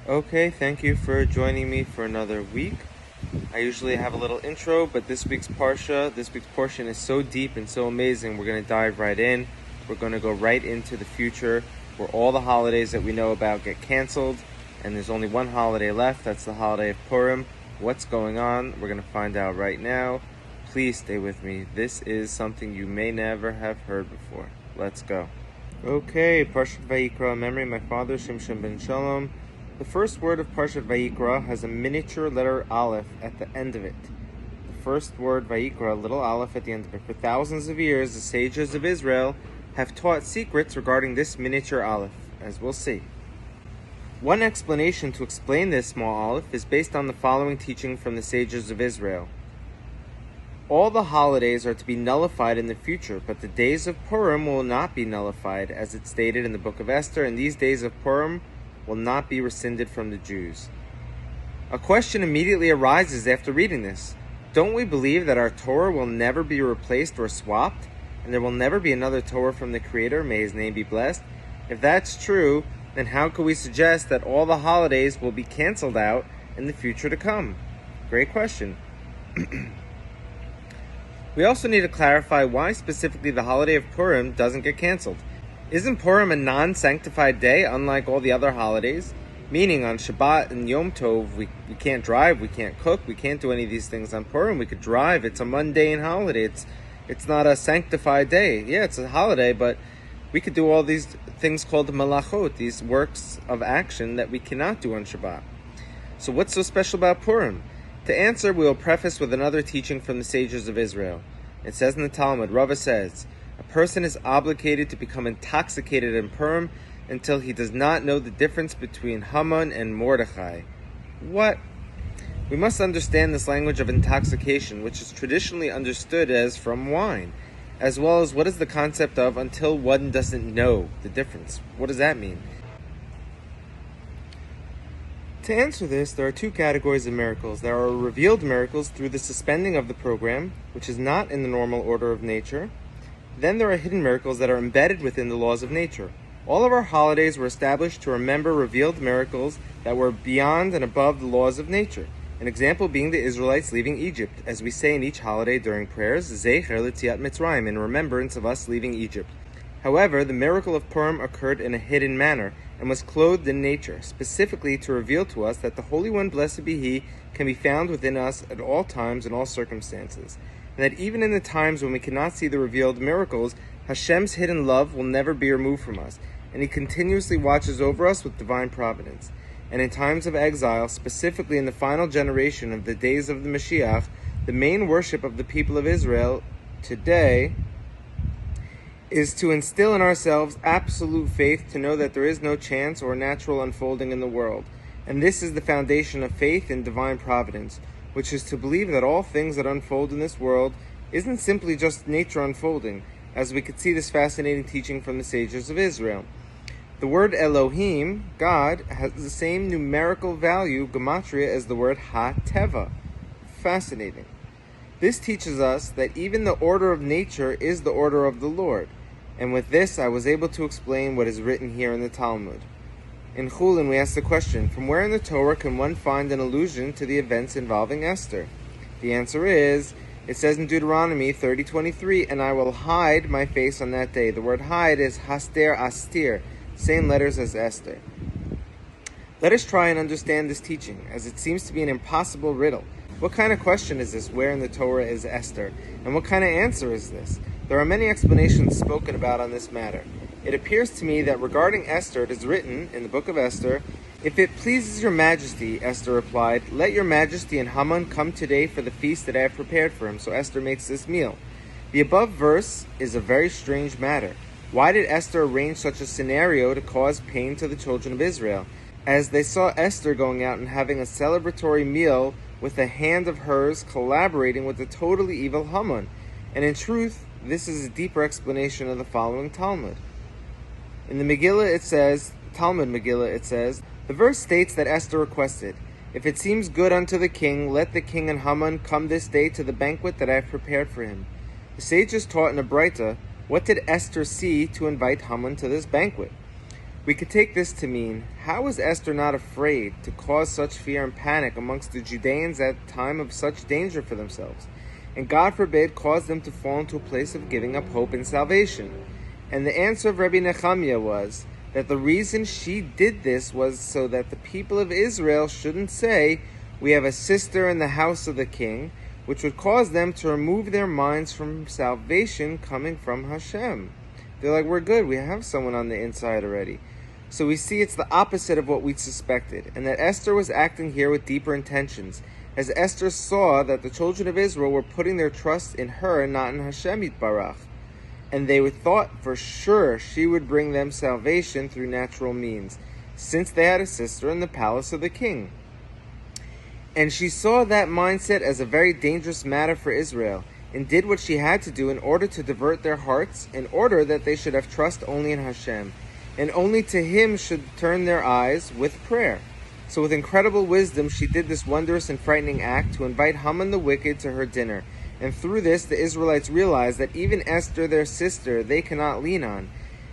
Okay, thank you for joining me for another week. I usually have a little intro, but this week's portion is so deep and so amazing, we're going to dive right in. We're going to go right into the future where all the holidays that we know about get canceled, and there's only one holiday left. That's the holiday of Purim. What's going on? We're going to find out right now. Please stay with me. This is something you may never have heard before. Let's go. Okay, Parshat Vayikra, memory of my father, Shimshon ben Shalom. The first word of Parshat Vayikra has a miniature letter Aleph at the end of it. The first word Vayikra, little Aleph at the end of it. For thousands of years, the sages of Israel have taught secrets regarding this miniature Aleph, as we'll see. One explanation to explain this small Aleph is based on the following teaching from the sages of Israel. All the holidays are to be nullified in the future, but the days of Purim will not be nullified, as it's stated in the book of Esther, and these days of Purim will not be rescinded from the Jews. A question immediately arises after reading this. Don't we believe that our Torah will never be replaced or swapped, and there will never be another Torah from the Creator, may His name be blessed? If that's true, then how could we suggest that all the holidays will be canceled out in the future to come? Great question. We also need to clarify why specifically the holiday of Purim doesn't get canceled. Isn't Purim a non-sanctified day unlike all the other holidays? Meaning on Shabbat and Yom Tov, we can't drive, we can't cook, we can't do any of these things. On Purim, we could drive. It's a mundane holiday. It's not a sanctified day. Yeah, it's a holiday, but we could do all these things called malachot, these works of action that we cannot do on Shabbat. So what's so special about Purim? To answer, we will preface with another teaching from the sages of Israel. It says in the Talmud, Rava says, a person is obligated to become intoxicated in Purim until he does not know the difference between Haman and Mordechai. What? We must understand this language of intoxication, which is traditionally understood as from wine, as well as what is the concept of until one doesn't know the difference. What does that mean? To answer this, there are two categories of miracles. There are revealed miracles through the suspending of the program, which is not in the normal order of nature. Then there are hidden miracles that are embedded within the laws of nature. All of our holidays were established to remember revealed miracles that were beyond and above the laws of nature. An example being the Israelites leaving Egypt, as we say in each holiday during prayers, Zecher l'tziat Mitzrayim, in remembrance of us leaving Egypt. However, the miracle of Purim occurred in a hidden manner and was clothed in nature, specifically to reveal to us that the Holy One, blessed be He, can be found within us at all times and all circumstances, and that even in the times when we cannot see the revealed miracles, Hashem's hidden love will never be removed from us, and He continuously watches over us with divine providence. And in times of exile, specifically in the final generation of the days of the Mashiach, the main worship of the people of Israel today is to instill in ourselves absolute faith to know that there is no chance or natural unfolding in the world. And this is the foundation of faith in divine providence, which is to believe that all things that unfold in this world isn't simply just nature unfolding, as we could see this fascinating teaching from the sages of Israel. The word Elohim, God, has the same numerical value, gematria, as the word Ha-Teva. Fascinating. This teaches us that even the order of nature is the order of the Lord. And with this, I was able to explain what is written here in the Talmud. In Chulin, we ask the question, from where in the Torah can one find an allusion to the events involving Esther? The answer is, it says in Deuteronomy 30:23, and I will hide my face on that day. The word hide is haster astir, same letters as Esther. Let us try and understand this teaching, as it seems to be an impossible riddle. What kind of question is this, where in the Torah is Esther? And what kind of answer is this? There are many explanations spoken about on this matter. It appears to me that regarding Esther, it is written in the book of Esther, if it pleases your majesty, Esther replied, let your majesty and Haman come today for the feast that I have prepared for him. So Esther makes this meal. The above verse is a very strange matter. Why did Esther arrange such a scenario to cause pain to the children of Israel? As they saw Esther going out and having a celebratory meal with a hand of hers collaborating with the totally evil Haman. And in truth, this is a deeper explanation of the following Talmud. In the Megillah it says, Talmud Megillah it says, the verse states that Esther requested, if it seems good unto the king, let the king and Haman come this day to the banquet that I have prepared for him. The sages taught in a Braita, what did Esther see to invite Haman to this banquet? We could take this to mean, how is Esther not afraid to cause such fear and panic amongst the Judeans at a time of such danger for themselves, and God forbid cause them to fall into a place of giving up hope and salvation? And the answer of Rabbi Nechemiah was that the reason she did this was so that the people of Israel shouldn't say, we have a sister in the house of the king, which would cause them to remove their minds from salvation coming from Hashem. They're like, we're good, we have someone on the inside already. So we see it's the opposite of what we suspected, and that Esther was acting here with deeper intentions, as Esther saw that the children of Israel were putting their trust in her and not in Hashem Yitbarach, and they thought for sure she would bring them salvation through natural means, since they had a sister in the palace of the king. And she saw that mindset as a very dangerous matter for Israel, and did what she had to do in order to divert their hearts, in order that they should have trust only in Hashem, and only to Him should turn their eyes with prayer. So with incredible wisdom she did this wondrous and frightening act to invite Haman the wicked to her dinner, and through this the Israelites realized that even Esther, their sister, they cannot lean on,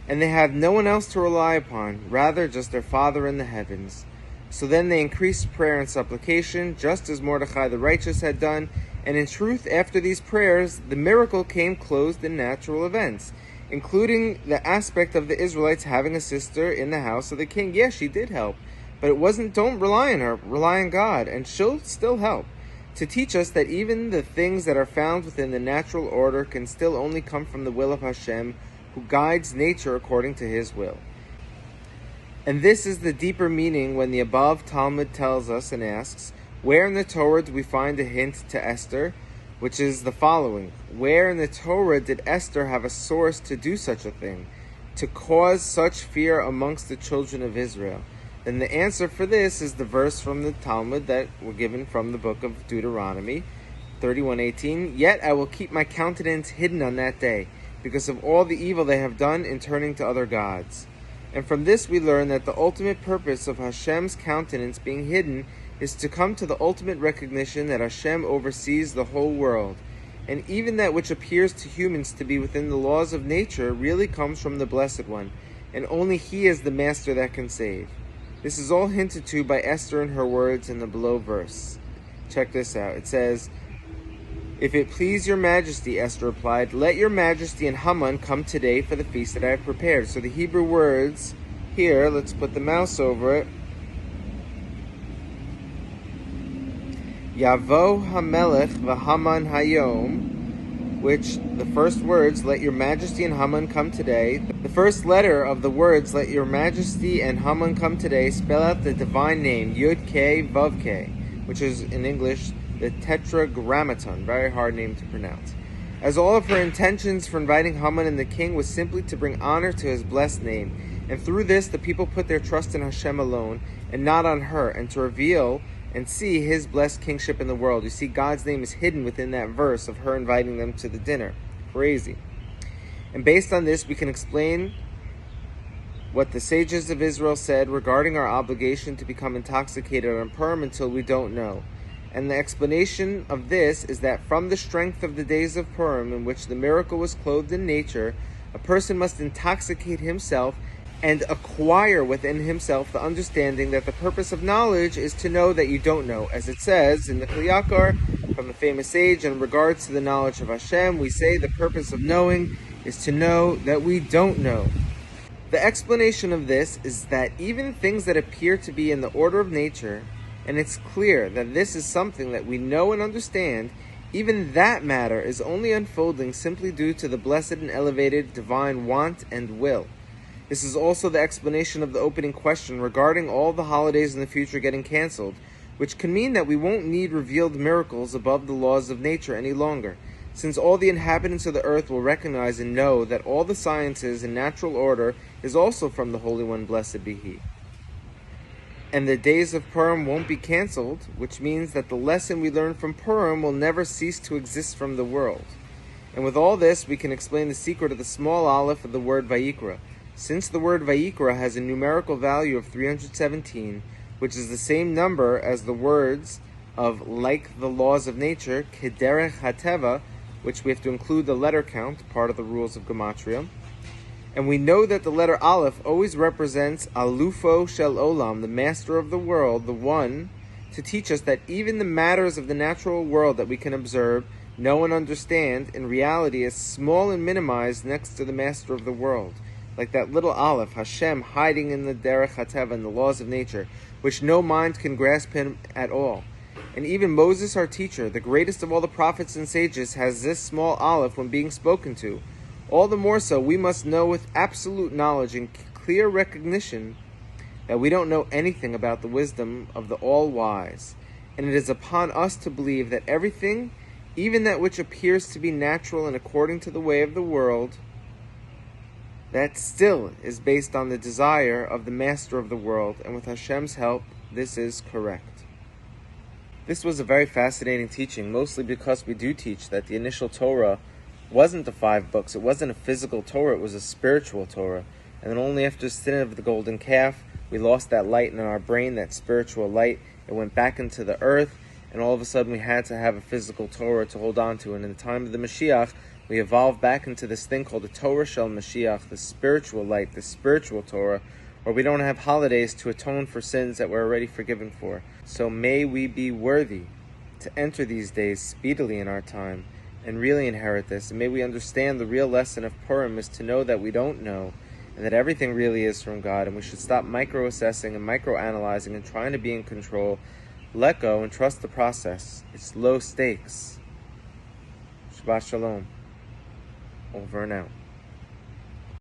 and they have no one else to rely upon, rather just their Father in the heavens. So then they increased prayer and supplication, just as Mordechai the righteous had done, and in truth, after these prayers, the miracle came clothed in natural events, including the aspect of the Israelites having a sister in the house of the king. Yes, she did help, but it wasn't, don't rely on her, rely on God, and she'll still help, to teach us that even the things that are found within the natural order can still only come from the will of Hashem, who guides nature according to His will. And this is the deeper meaning when the above Talmud tells us and asks, where in the Torah do we find a hint to Esther? Which is the following: where in the Torah did Esther have a source to do such a thing, to cause such fear amongst the children of Israel? Then the answer for this is the verse from the Talmud that were given from the book of Deuteronomy 31:18. Yet I will keep my countenance hidden on that day, because of all the evil they have done in turning to other gods. And from this we learn that the ultimate purpose of Hashem's countenance being hidden is to come to the ultimate recognition that Hashem oversees the whole world, and even that which appears to humans to be within the laws of nature really comes from the Blessed One, and only He is the Master that can save. This is all hinted to by Esther in her words in the below verse. Check this out. It says, "If it please your majesty," Esther replied, "let your majesty and Haman come today for the feast that I have prepared." So the Hebrew words here, let's put the mouse over it. Yavo Hamelech v'Haman Hayom, which the first words, let your majesty and Haman come today. The first letter of the words, let your majesty and Haman come today, spell out the divine name, Yud K Vav K, which is in English the Tetragrammaton, very hard name to pronounce. As all of her intentions for inviting Haman and the king was simply to bring honor to his blessed name, and through this the people put their trust in Hashem alone, and not on her, and to reveal and see His blessed kingship in the world. You see, God's name is hidden within that verse of her inviting them to the dinner. Crazy. And based on this, we can explain what the sages of Israel said regarding our obligation to become intoxicated on Purim until we don't know. And the explanation of this is that from the strength of the days of Purim, in which the miracle was clothed in nature, a person must intoxicate himself and acquire within himself the understanding that the purpose of knowledge is to know that you don't know. As it says in the Kli Yakar, from the famous sage, in regards to the knowledge of Hashem, we say the purpose of knowing is to know that we don't know. The explanation of this is that even things that appear to be in the order of nature, and it's clear that this is something that we know and understand, even that matter is only unfolding simply due to the blessed and elevated divine want and will. This is also the explanation of the opening question regarding all the holidays in the future getting cancelled, which can mean that we won't need revealed miracles above the laws of nature any longer, since all the inhabitants of the earth will recognize and know that all the sciences and natural order is also from the Holy One, blessed be He. And the days of Purim won't be cancelled, which means that the lesson we learn from Purim will never cease to exist from the world. And with all this, we can explain the secret of the small aleph of the word Vayikra. Since the word Vayikra has a numerical value of 317, which is the same number as the words of like the laws of nature, Kederech HaTeva, which we have to include the letter count, part of the rules of Gematria. And we know that the letter Aleph always represents Alufo Shel Olam, the master of the world, the one to teach us that even the matters of the natural world that we can observe, know, and understand, in reality is small and minimized next to the master of the world. Like that little Aleph, Hashem, hiding in the Derech HaTeva, and the laws of nature, which no mind can grasp him at all. And even Moses, our teacher, the greatest of all the prophets and sages, has this small Aleph when being spoken to. All the more so, we must know with absolute knowledge and clear recognition that we don't know anything about the wisdom of the All-Wise. And it is upon us to believe that everything, even that which appears to be natural and according to the way of the world, that still is based on the desire of the master of the world, and with Hashem's help, this is correct. This was a very fascinating teaching, mostly because we do teach that the initial Torah wasn't the 5 books. It wasn't a physical Torah, it was a spiritual Torah. And then only after the sin of the golden calf, we lost that light in our brain, that spiritual light. It went back into the earth, and all of a sudden we had to have a physical Torah to hold on to. And in the time of the Mashiach, we evolved back into this thing called the Torah Shel Mashiach, the spiritual light, the spiritual Torah, where we don't have holidays to atone for sins that we're already forgiven for. So may we be worthy to enter these days speedily in our time and really inherit this. And may we understand the real lesson of Purim is to know that we don't know, and that everything really is from God, and we should stop micro-assessing and micro-analyzing and trying to be in control. Let go and trust the process. It's low stakes. Shabbat Shalom. Over and out.